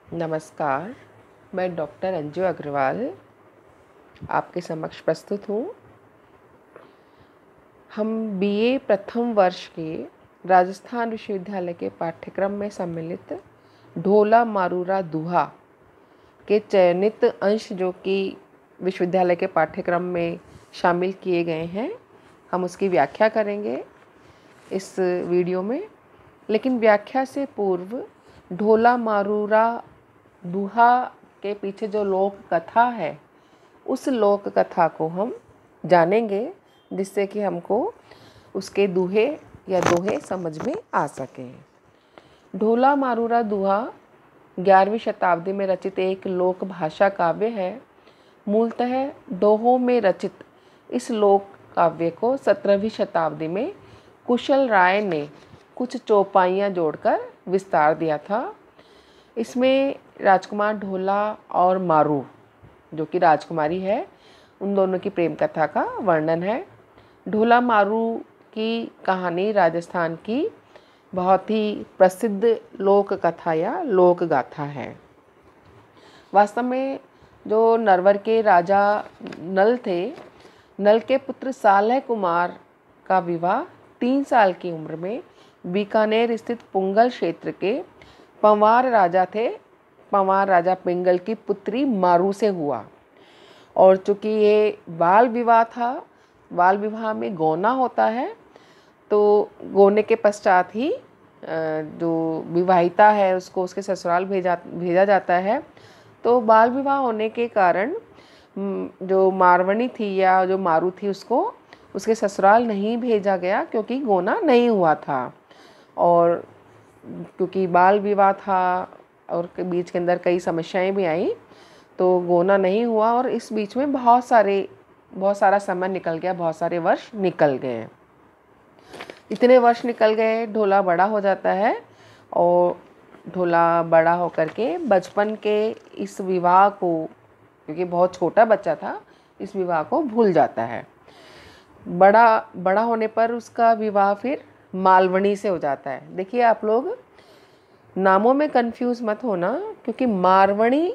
नमस्कार, मैं डॉक्टर अंजू अग्रवाल आपके समक्ष प्रस्तुत हूँ। हम बीए प्रथम वर्ष के राजस्थान विश्वविद्यालय के पाठ्यक्रम में सम्मिलित ढोला मारूरा दुहा के चयनित अंश जो कि विश्वविद्यालय के पाठ्यक्रम में शामिल किए गए हैं, हम उसकी व्याख्या करेंगे इस वीडियो में। लेकिन व्याख्या से पूर्व ढोला मारूरा दुहा के पीछे जो लोक कथा है, उस लोक कथा को हम जानेंगे, जिससे कि हमको उसके दूहे या दोहे समझ में आ सकें। ढोला मारूरा दुहा 11वीं शताब्दी में रचित एक लोक भाषा काव्य है। मूलतः दोहों में रचित इस लोक काव्य को 17वीं शताब्दी में कुशल राय ने कुछ चौपाइयाँ जोड़कर विस्तार दिया था। इसमें राजकुमार ढोला और मारू, जो कि राजकुमारी है, उन दोनों की प्रेम कथा का वर्णन है। ढोला मारू की कहानी राजस्थान की बहुत ही प्रसिद्ध लोक कथा या लोक गाथा है। वास्तव में जो नरवर के राजा नल थे, नल के पुत्र सालह कुमार का विवाह 3 साल की उम्र में बीकानेर स्थित पुंगल क्षेत्र के पंवार राजा थे, पंवार राजा पिंगल की पुत्री मारू से हुआ। और चूँकि ये बाल विवाह था, बाल विवाह में गौना होता है, तो गौने के पश्चात ही जो विवाहिता है उसको उसके ससुराल भेजा जाता है। तो बाल विवाह होने के कारण जो मारवणी थी या जो मारू थी, उसको उसके ससुराल नहीं भेजा गया, क्योंकि गौना नहीं हुआ था। और क्योंकि बाल विवाह था और के बीच के अंदर कई समस्याएं भी आई, तो गौना नहीं हुआ और इस बीच में बहुत सारा समय निकल गया, बहुत सारे वर्ष निकल गए। इतने वर्ष निकल गए, ढोला बड़ा हो जाता है और ढोला बड़ा होकर के बचपन के इस विवाह को, क्योंकि बहुत छोटा बच्चा था, इस विवाह को भूल जाता है। बड़ा होने पर उसका विवाह फिर मालवणी से हो जाता है। देखिए, आप लोग नामों में कंफ्यूज मत होना, क्योंकि मारवणी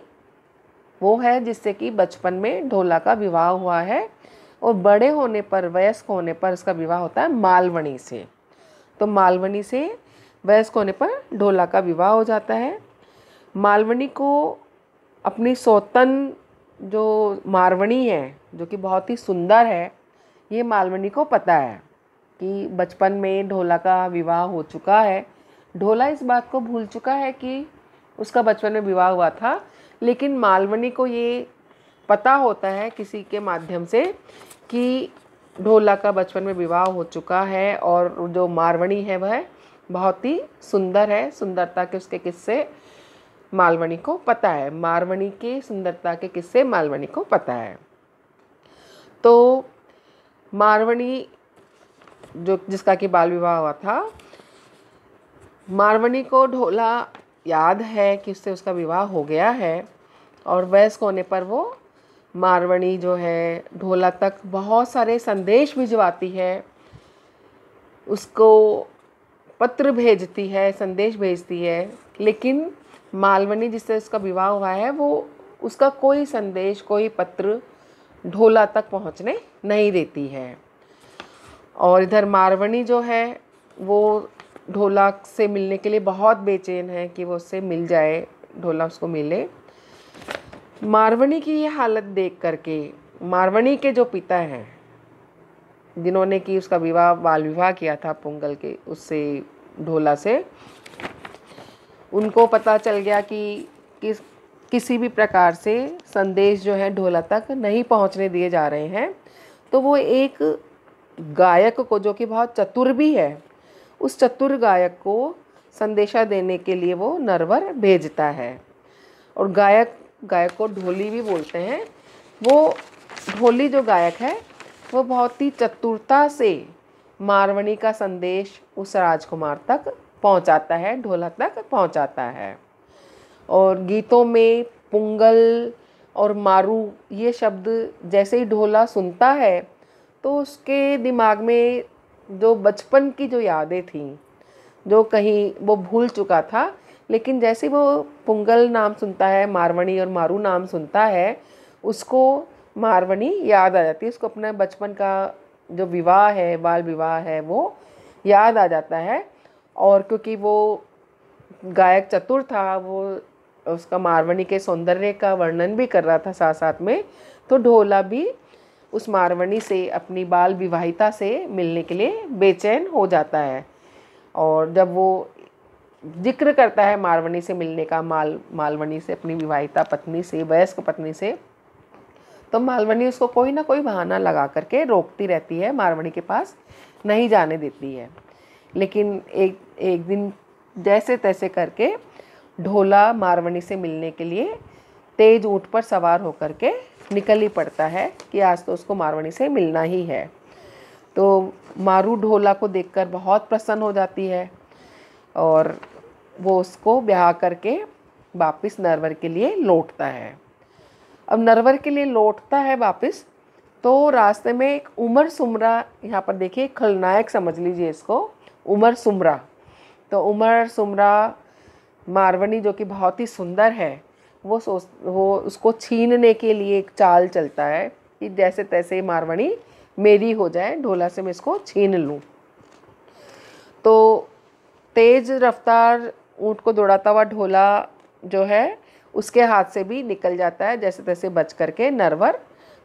वो है जिससे कि बचपन में ढोला का विवाह हुआ है, और बड़े होने पर, वयस्क होने पर उसका विवाह होता है मालवणी से। तो मालवणी से वयस्क होने पर ढोला का विवाह हो जाता है। मालवणी को अपनी सौतन जो मारवणी है, जो कि बहुत ही सुंदर है, ये मालवणी को पता है कि बचपन में ढोला का विवाह हो चुका है। ढोला इस बात को भूल चुका है कि उसका बचपन में विवाह हुआ था, लेकिन मालवणी को ये पता होता है किसी के माध्यम से कि ढोला का बचपन में विवाह हो चुका है, और जो मारवणी है वह बहुत ही सुंदर है। सुंदरता के उसके किस्से मालवणी को पता है, मारवणी के सुंदरता के किस्से मालवणी को पता है। तो मारवणी जो जिसका कि बाल विवाह हुआ था, मारवणी को ढोला याद है कि उससे उसका विवाह हो गया है, और वयस्क होने पर वो मारवणी जो है ढोला तक बहुत सारे संदेश भिजवाती है, उसको पत्र भेजती है, संदेश भेजती है। लेकिन मालवणी जिससे उसका विवाह हुआ है, वो उसका कोई संदेश, कोई पत्र ढोला तक पहुंचने नहीं देती है। और इधर मारवणी जो है वो ढोला से मिलने के लिए बहुत बेचैन है कि वो उससे मिल जाए, ढोला उसको मिले। मारवणी की ये हालत देख करके मारवणी के जो पिता हैं, जिन्होंने कि उसका विवाह बाल विवाह किया था पुंगल के उससे, ढोला से, उनको पता चल गया कि किसी भी प्रकार से संदेश जो है ढोला तक नहीं पहुंचने दिए जा रहे हैं। तो वो एक गायक को, जो कि बहुत चतुर भी है, उस चतुर गायक को संदेशा देने के लिए वो नरवर भेजता है। और गायक को ढोली भी बोलते हैं। वो ढोली जो गायक है, वो बहुत ही चतुरता से मारवणी का संदेश उस राजकुमार तक पहुंचाता है, ढोला तक पहुंचाता है। और गीतों में पुंगल और मारू ये शब्द जैसे ही ढोला सुनता है, तो उसके दिमाग में जो बचपन की जो यादें थीं, जो कहीं वो भूल चुका था, लेकिन जैसे वो पुंगल नाम सुनता है, मारवणी और मारू नाम सुनता है, उसको मारवणी याद आ जाती है, उसको अपने बचपन का जो विवाह है, बाल विवाह है, वो याद आ जाता है। और क्योंकि वो गायक चतुर था, वो उसका मारवणी के सौंदर्य का वर्णन भी कर रहा था साथ साथ में, तो ढोला भी उस मारवणी से, अपनी बाल विवाहिता से मिलने के लिए बेचैन हो जाता है। और जब वो जिक्र करता है मारवणी से मिलने का, मालवणी से, अपनी विवाहिता पत्नी से, वयस्क पत्नी से, तो मालवणी उसको कोई ना कोई बहाना लगा करके रोकती रहती है, मारवणी के पास नहीं जाने देती है। लेकिन एक दिन जैसे तैसे करके ढोला मारवणी से मिलने के लिए तेज ऊँट पर सवार होकर के निकल ही पड़ता है कि आज तो उसको मारवणी से मिलना ही है। तो मारू ढोला को देखकर बहुत प्रसन्न हो जाती है और वो उसको ब्याह करके वापस नरवर के लिए लौटता है। अब नरवर के लिए लौटता है वापस, तो रास्ते में एक उमर सुमरा, यहाँ पर देखिए खलनायक समझ लीजिए इसको, उमर सुमरा। तो उमर सुमरा मारवणी जो कि बहुत ही सुंदर है, वो उसको छीनने के लिए एक चाल चलता है कि जैसे तैसे मारवणी मेरी हो जाए, ढोला से मैं इसको छीन लूँ। तो तेज रफ्तार ऊँट को दौड़ाता हुआ ढोला जो है उसके हाथ से भी निकल जाता है, जैसे तैसे बच करके नरवर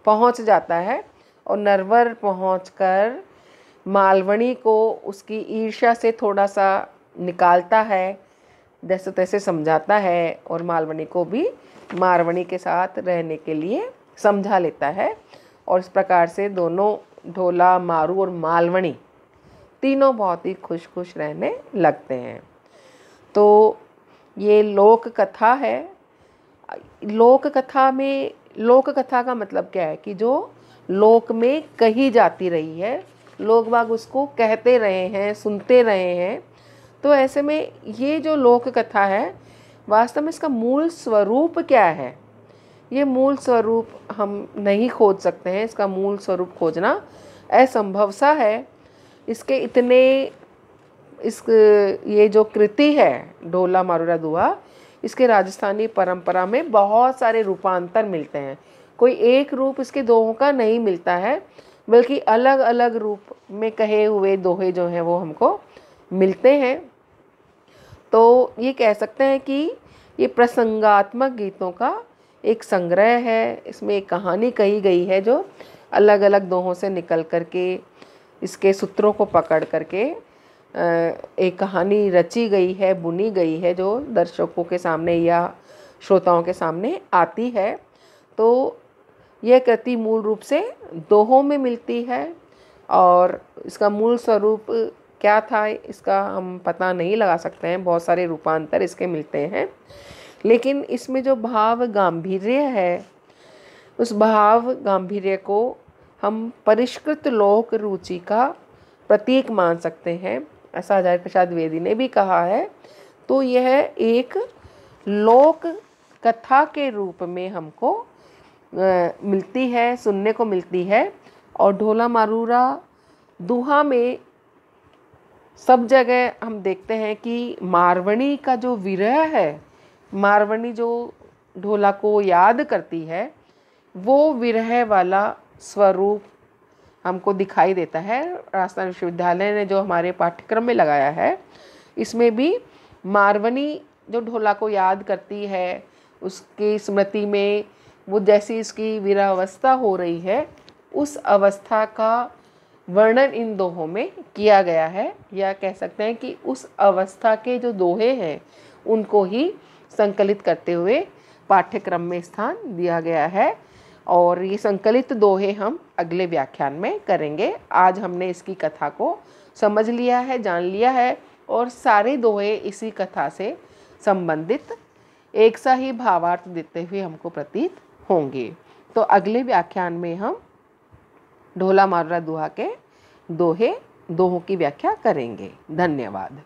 पहुंच जाता है। और नरवर पहुंचकर मालवणी को उसकी ईर्ष्या से थोड़ा सा निकालता है, जैसे तैसे समझाता है, और मालवणी को भी मारवणी के साथ रहने के लिए समझा लेता है। और इस प्रकार से दोनों, ढोला, मारू और मालवणी, तीनों बहुत ही खुश खुश रहने लगते हैं। तो ये लोक कथा है। लोक कथा का मतलब क्या है कि जो लोक में कही जाती रही है, लोग बाग उसको कहते रहे हैं, सुनते रहे हैं। तो ऐसे में ये जो लोक कथा है, वास्तव में इसका मूल स्वरूप क्या है, ये मूल स्वरूप हम नहीं खोज सकते हैं। इसका मूल स्वरूप खोजना असंभव सा है। इसके इतने ये जो कृति है ढोला मारूरा दुआ, इसके राजस्थानी परंपरा में बहुत सारे रूपांतर मिलते हैं। कोई एक रूप इसके दोहों का नहीं मिलता है, बल्कि अलग अलग रूप में कहे हुए दोहे जो हैं वो हमको मिलते हैं। तो ये कह सकते हैं कि ये प्रसंगात्मक गीतों का एक संग्रह है। इसमें एक कहानी कही गई है जो अलग अलग दोहों से निकल करके, इसके सूत्रों को पकड़ करके एक कहानी रची गई है, बुनी गई है, जो दर्शकों के सामने या श्रोताओं के सामने आती है। तो यह कृति मूल रूप से दोहों में मिलती है, और इसका मूल स्वरूप क्या था इसका हम पता नहीं लगा सकते हैं। बहुत सारे रूपांतर इसके मिलते हैं, लेकिन इसमें जो भाव गांभीर्य है, उस भाव गांभीर्य को हम परिष्कृत लोक रुचि का प्रतीक मान सकते हैं, ऐसा हजारी प्रसाद द्विवेदी ने भी कहा है। तो यह एक लोक कथा के रूप में हमको मिलती है, सुनने को मिलती है। और ढोला मारूरा दुहा में सब जगह हम देखते हैं कि मारवणी का जो विरह है, मारवणी जो ढोला को याद करती है, वो विरह वाला स्वरूप हमको दिखाई देता है। राजस्थान विश्वविद्यालय ने जो हमारे पाठ्यक्रम में लगाया है, इसमें भी मारवणी जो ढोला को याद करती है, उसकी स्मृति में वो जैसी इसकी विरहावस्था हो रही है, उस अवस्था का वर्णन इन दोहों में किया गया है। या कह सकते हैं कि उस अवस्था के जो दोहे हैं उनको ही संकलित करते हुए पाठ्यक्रम में स्थान दिया गया है। और ये संकलित दोहे हम अगले व्याख्यान में करेंगे। आज हमने इसकी कथा को समझ लिया है, जान लिया है, और सारे दोहे इसी कथा से संबंधित एक सा ही भावार्थ देते हुए हमको प्रतीत होंगे। तो अगले व्याख्यान में हम ढोला मारूरा दुहा के दोहों की व्याख्या करेंगे। धन्यवाद।